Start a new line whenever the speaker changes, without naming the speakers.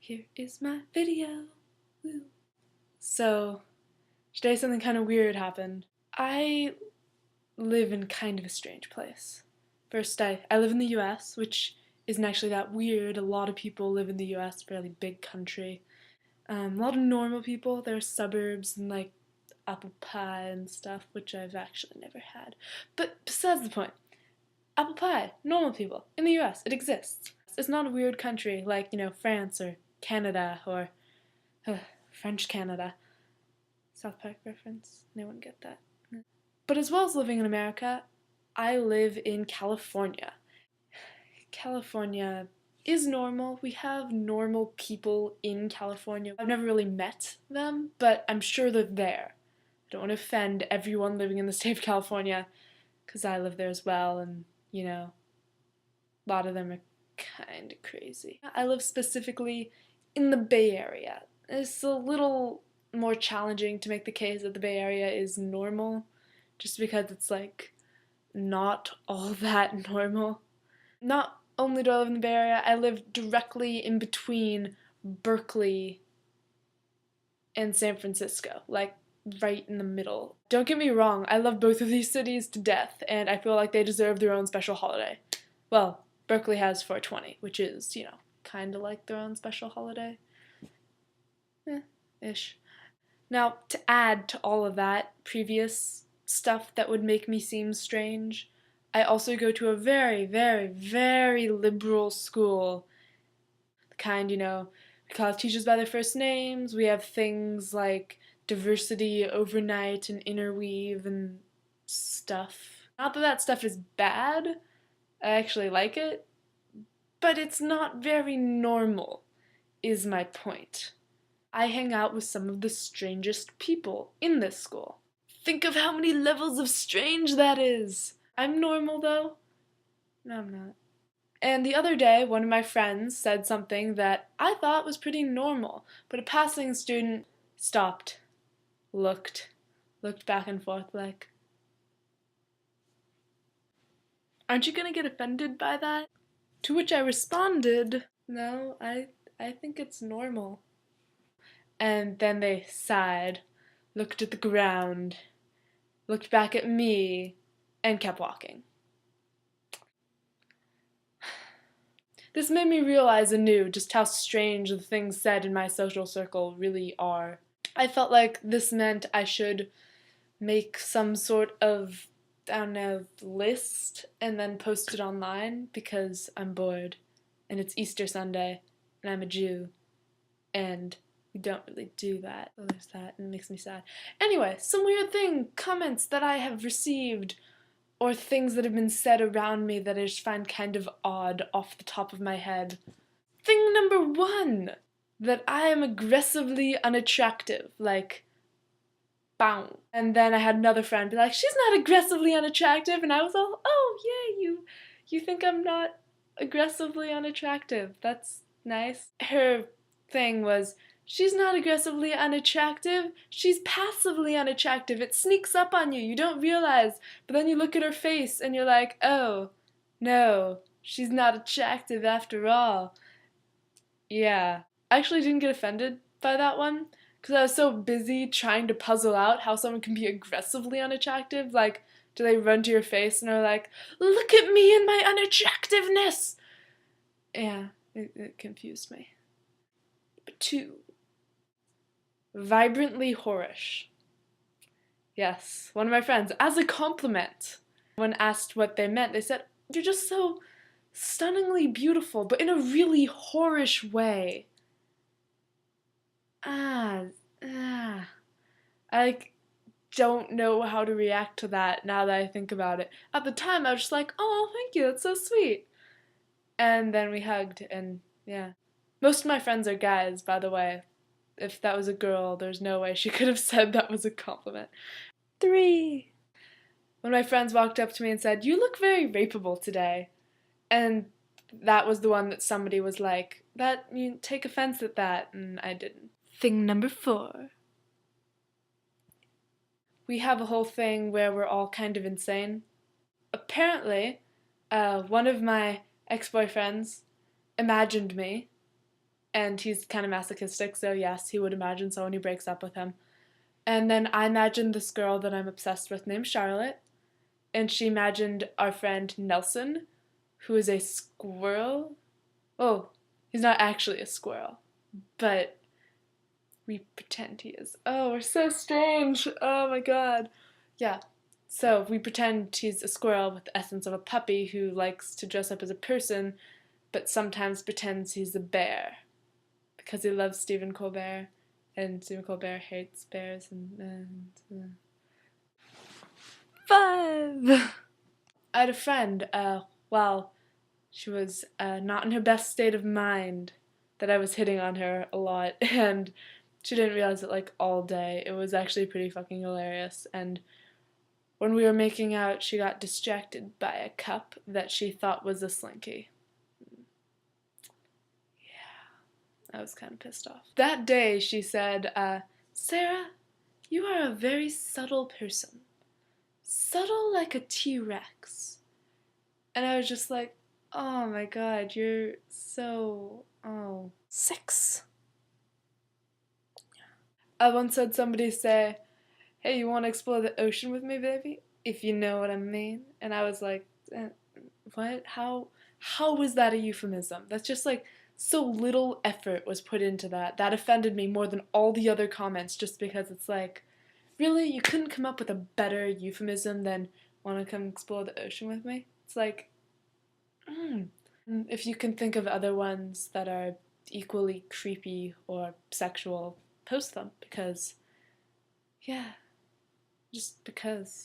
Here is my video. Woo. So, today something kind of weird happened. I live in kind of a strange place. First, I live in the US, which isn't actually that weird. A lot of people live in the US, fairly big country. A lot of normal people. There are suburbs and like apple pie and stuff, which I've actually never had. But besides the point, apple pie, normal people in the US, it exists. It's not a weird country like, France or Canada or French Canada. South Park reference? No one get that. But as well as living in America, I live in California. California is normal. We have normal people in California. I've never really met them, but I'm sure they're there. I don't want to offend everyone living in the state of California, because I live there as well, and, a lot of them are kind of crazy. I live specifically in the Bay Area. It's a little more challenging to make the case that the Bay Area is normal, just because it's like not all that normal. Not only do I live in the Bay Area, I live directly in between Berkeley and San Francisco, like right in the middle. Don't get me wrong, I love both of these cities to death, and I feel like they deserve their own special holiday. Well, Berkeley has 420, which is, kind of like their own special holiday. Ish. Now, to add to all of that previous stuff that would make me seem strange, I also go to a very, very, very liberal school. The kind, we call teachers by their first names. We have things like diversity overnight and interweave and stuff. Not that that stuff is bad. I actually like it. But it's not very normal, is my point. I hang out with some of the strangest people in this school. Think of how many levels of strange that is! I'm normal, though. No, I'm not. And the other day, one of my friends said something that I thought was pretty normal, but a passing student stopped, looked back and forth like, "Aren't you gonna get offended by that?" To which I responded, "No, I think it's normal." And then they sighed, looked at the ground, looked back at me, and kept walking. This made me realize anew just how strange the things said in my social circle really are. I felt like this meant I should make some sort of, list and then post it online because I'm bored and it's Easter Sunday and I'm a Jew and we don't really do that. Oh, there's that, and it makes me sad. Anyway, some weird comments that I have received, or things that have been said around me that I just find kind of odd off the top of my head. Thing number 1, that I am aggressively unattractive, like, bow. And then I had another friend be like, "She's not aggressively unattractive," and I was all, "Oh, yeah, you think I'm not aggressively unattractive. That's nice." Her thing was, "She's not aggressively unattractive, she's passively unattractive. It sneaks up on you, you don't realize, but then you look at her face and you're like, oh, no, she's not attractive after all." Yeah. I actually didn't get offended by that one, because I was so busy trying to puzzle out how someone can be aggressively unattractive. Like, do they run to your face and are like, "Look at me and my unattractiveness"? Yeah, it confused me. 2. Vibrantly whorish. Yes, one of my friends, as a compliment, when asked what they meant, they said, "You're just so stunningly beautiful, but in a really whorish way." I don't know how to react to that now that I think about it. At the time, I was just like, "Oh, thank you, that's so sweet." And then we hugged, and yeah. Most of my friends are guys, by the way. If that was a girl, there's no way she could have said that was a compliment. 3. When my friends walked up to me and said, "You look very rapeable today." And that was the one that somebody was like, "That, you take offense at that," and I didn't. Thing number 4. We have a whole thing where we're all kind of insane. Apparently, one of my ex-boyfriends imagined me and he's kind of masochistic, so yes, he would imagine someone who breaks up with him. And then I imagined this girl that I'm obsessed with named Charlotte, and she imagined our friend Nelson, who is a squirrel. Oh, he's not actually a squirrel, but we pretend he is. Oh, we're so strange. Oh my god. Yeah. So we pretend he's a squirrel with the essence of a puppy who likes to dress up as a person, but sometimes pretends he's a bear because he loves Stephen Colbert, and Stephen Colbert hates bears. And 5. I had a friend. Well, she was not in her best state of mind. That I was hitting on her a lot, and she didn't realize it like all day. It was actually pretty fucking hilarious. And when we were making out, she got distracted by a cup that she thought was a Slinky. I was kind of pissed off. That day, she said, Sarah, you are a very subtle person. Subtle like a T-Rex. And I was just like, oh my god, you're so... oh. 6. I once heard somebody say, hey, you want to explore the ocean with me, baby? If you know what I mean. And I was like, what? How was that a euphemism? That's just like, so little effort was put into that. That offended me more than all the other comments, just because it's like, really? You couldn't come up with a better euphemism than want to come explore the ocean with me? It's like, If you can think of other ones that are equally creepy or sexual, post them, because, yeah, just because.